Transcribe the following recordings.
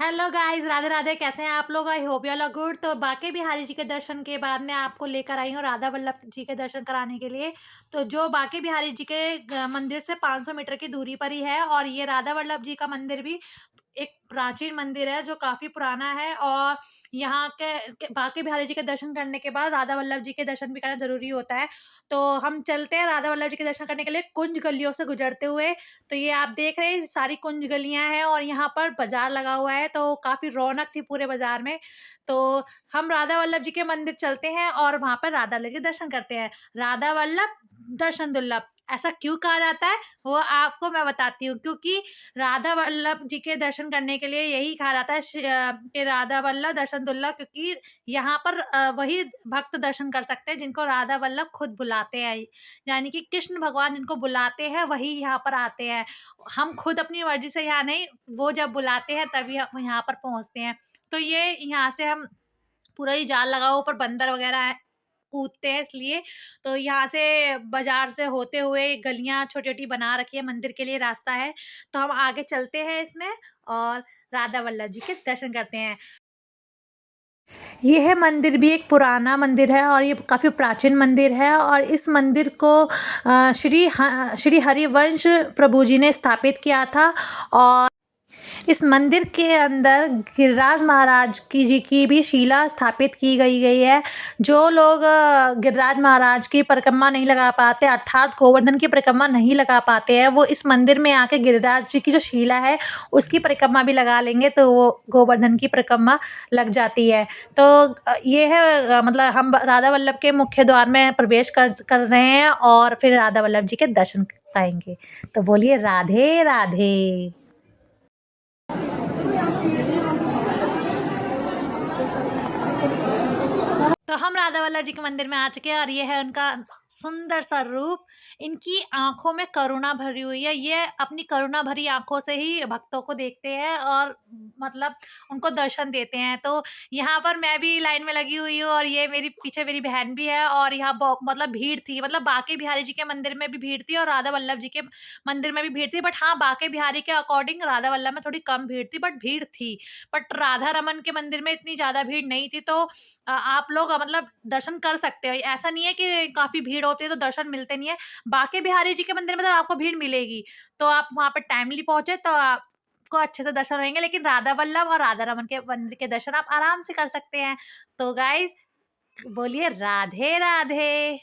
Hello guys, Radhe Radhe. कैसे हैं आप लोग? I hope you all are good. तो बांके बिहारी जी के दर्शन के बाद मैं आपको लेकर आई हूँ राधा वल्लभ जी के दर्शन कराने के लिए। तो जो बांके बिहारी जी के मंदिर से 500 मीटर की दूरी पर ही है, और ये राधा वल्लभ जी का मंदिर भी एक प्राचीन मंदिर है जो काफ़ी पुराना है। और यहाँ के बांके बिहारी जी के दर्शन करने के बाद राधा वल्लभ जी के दर्शन भी करना ज़रूरी होता है। तो हम चलते हैं राधा वल्लभ जी के दर्शन करने के लिए कुंज गलियों से गुजरते हुए। तो ये आप देख रहे हैं सारी कुंज गलियाँ हैं और यहाँ पर बाज़ार लगा हुआ है, तो काफ़ी रौनक थी पूरे बाज़ार में। तो हम राधा वल्लभ जी के मंदिर चलते हैं और वहाँ पर राधा वल्लभ के दर्शन करते हैं। राधा वल्लभ दर्शन दुर्लभ, ऐसा क्यों कहा जाता है वो आपको मैं बताती हूँ। क्योंकि राधा वल्लभ जी के दर्शन करने के लिए यही कहा जाता है कि राधा वल्लभ दर्शन दुर्लभ, क्योंकि यहाँ पर वही भक्त दर्शन कर सकते हैं जिनको राधा वल्लभ खुद बुलाते हैं। यानी कि कृष्ण भगवान जिनको बुलाते हैं वही यहाँ पर आते हैं। हम खुद अपनी मर्जी से यहाँ नहीं, वो जब बुलाते हैं तभी हम यहाँ पर पहुँचते हैं। तो ये यहाँ से हम पूरा ही जाल लगा हुआ, ऊपर बंदर वगैरह है, कूदते हैं इसलिए। तो यहाँ से बाजार से होते हुए गलियाँ छोटी-छोटी बना रखी है, मंदिर के लिए रास्ता है। तो हम आगे चलते हैं इसमें और राधा वल्लभ जी के दर्शन करते हैं। यह मंदिर भी एक पुराना मंदिर है और ये काफ़ी प्राचीन मंदिर है, और इस मंदिर को श्री हरिवंश प्रभु जी ने स्थापित किया था। और इस मंदिर के अंदर गिरिराज महाराज की जी की भी शिला स्थापित की गई है। जो लोग गिरिराज महाराज की परिक्रमा नहीं लगा पाते, अर्थात गोवर्धन की परिक्रमा नहीं लगा पाते हैं, वो इस मंदिर में आके गिरिराज जी की जो शिला है उसकी परिक्रमा भी लगा लेंगे तो वो गोवर्धन की परिक्रमा लग जाती है। तो ये है मतलब हम राधा वल्लभ के मुख्य द्वार में प्रवेश कर रहे हैं और फिर राधा वल्लभ जी के दर्शन पाएंगे। तो बोलिए राधे राधे। तो हम राधा वल्लभ जी के मंदिर में आ चुके हैं और ये है उनका सुंदर सा रूप। इनकी आँखों में करुणा भरी हुई है। ये अपनी करुणा भरी आँखों से ही भक्तों को देखते हैं और मतलब उनको दर्शन देते हैं। तो यहाँ पर मैं भी लाइन में लगी हुई हूँ और ये मेरी पीछे मेरी बहन भी है, और यहाँ मतलब भीड़ थी, मतलब बांके बिहारी जी के मंदिर में भी भीड़ थी और राधा वल्लभ जी के मंदिर में भी भीड़ थी। बट हाँ, बांके बिहारी के अकॉर्डिंग राधा वल्लभ में थोड़ी कम भीड़ थी, बट भीड़ थी। बट राधा रमन के मंदिर में इतनी ज़्यादा भीड़ नहीं थी। तो आप लोग मतलब दर्शन कर सकते हो। ऐसा नहीं है कि काफ़ी भीड़ होती है तो दर्शन मिलते नहीं है। बांके बिहारी जी के मंदिर में तो आपको भीड़ मिलेगी, तो आप वहाँ पे टाइमली पहुँचे तो आपको अच्छे से दर्शन होंगे। लेकिन राधा वल्लभ और राधा रमन के मंदिर के दर्शन आप आराम से कर सकते हैं। तो गाइज़ बोलिए राधे राधे।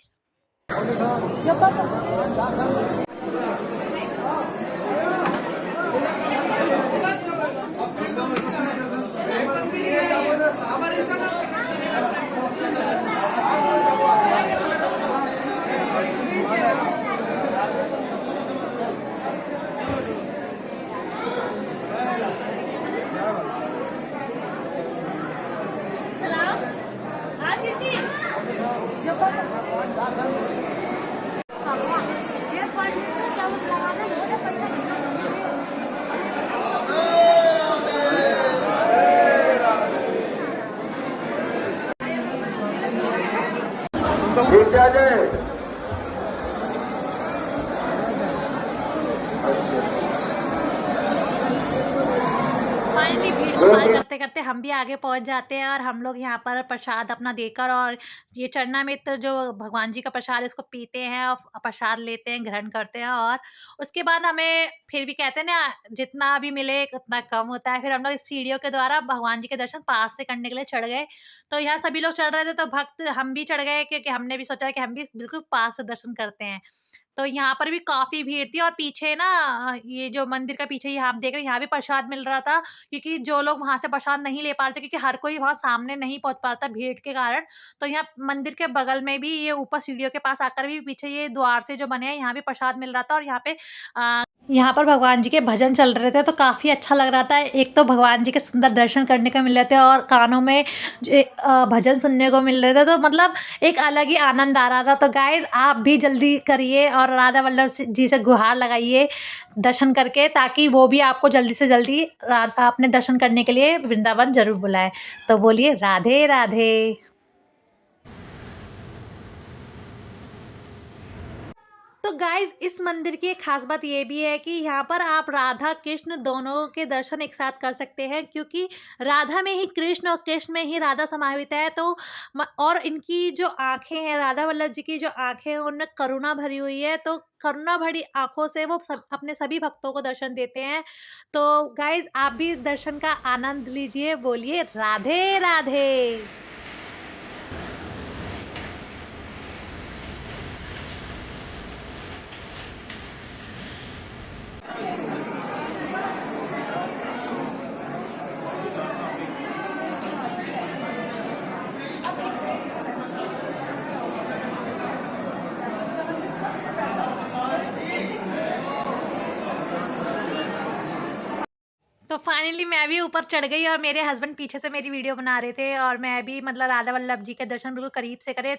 फाइनली भीड़ को पार करते करते हम भी आगे पहुंच जाते हैं और हम लोग यहाँ पर प्रसाद अपना देकर, और ये चरणामृत जो भगवान जी का प्रसाद है इसको पीते हैं और प्रसाद लेते हैं, ग्रहण करते हैं। और उसके बाद हमें फिर भी कहते हैं ना, जितना भी मिले उतना कम होता है। फिर हम लोग इस सीढ़ियों के द्वारा भगवान जी के दर्शन पास से करने के लिए चढ़ गए। तो यहाँ सभी लोग चढ़ रहे थे तो भक्त हम भी चढ़ गए, क्योंकि हमने भी सोचा कि हम भी बिल्कुल पास से दर्शन करते हैं। तो यहाँ पर भी काफ़ी भीड़ थी और पीछे ना ये जो मंदिर का पीछे यहाँ आप देख रहे हैं, यहाँ भी प्रसाद मिल रहा था, क्योंकि जो लोग वहाँ से प्रसाद नहीं ले पा रहे थे, क्योंकि हर कोई वहाँ सामने नहीं पहुँच पाता भीड़ के कारण। तो यहाँ मंदिर के बगल में भी ये ऊपर सीढ़ियों के पास आकर भी पीछे ये द्वार से जो बने हैं यहाँ भी प्रसाद मिल रहा था। और यहाँ पर भगवान जी के भजन चल रहे थे तो काफ़ी अच्छा लग रहा था। एक तो भगवान जी के सुंदर दर्शन करने को मिल रहे थे और कानों में भजन सुनने को मिल रहे थे, तो मतलब एक अलग ही आनंद आ रहा था। तो गाइज आप भी जल्दी करिए और राधा वल्लभ जी से गुहार लगाइए दर्शन करके, ताकि वो भी आपको जल्दी से जल्दी अपने दर्शन करने के लिए वृंदावन जरूर बुलाएं। तो बोलिए राधे राधे। तो गाइज इस मंदिर की एक खास बात ये भी है कि यहाँ पर आप राधा कृष्ण दोनों के दर्शन एक साथ कर सकते हैं, क्योंकि राधा में ही कृष्ण और कृष्ण में ही राधा समाहित है। तो और इनकी जो आंखें हैं, राधा वल्लभ जी की जो आंखें हैं उनमें करुणा भरी हुई है, तो करुणा भरी आंखों से वो अपने सभी भक्तों को दर्शन देते हैं। तो गाइज आप भी इस दर्शन का आनंद लीजिए, बोलिए राधे राधे। तो फाइनली मैं भी ऊपर चढ़ गई और मेरे हस्बैंड पीछे से मेरी वीडियो बना रहे थे, और मैं भी मतलब राधा वल्लभ जी के दर्शन बिल्कुल करीब से करे।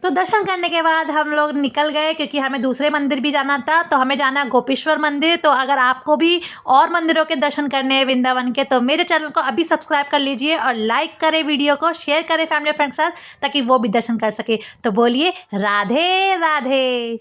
तो दर्शन करने के बाद हम लोग निकल गए, क्योंकि हमें दूसरे मंदिर भी जाना था। तो हमें जाना है गोपेश्वर मंदिर। तो अगर आपको भी और मंदिरों के दर्शन करने हैं वृंदावन के, तो मेरे चैनल को अभी सब्सक्राइब कर लीजिए और लाइक करें, वीडियो को शेयर करें फैमिली फ्रेंड के साथ, ताकि वो भी दर्शन कर सके। तो बोलिए राधे राधे।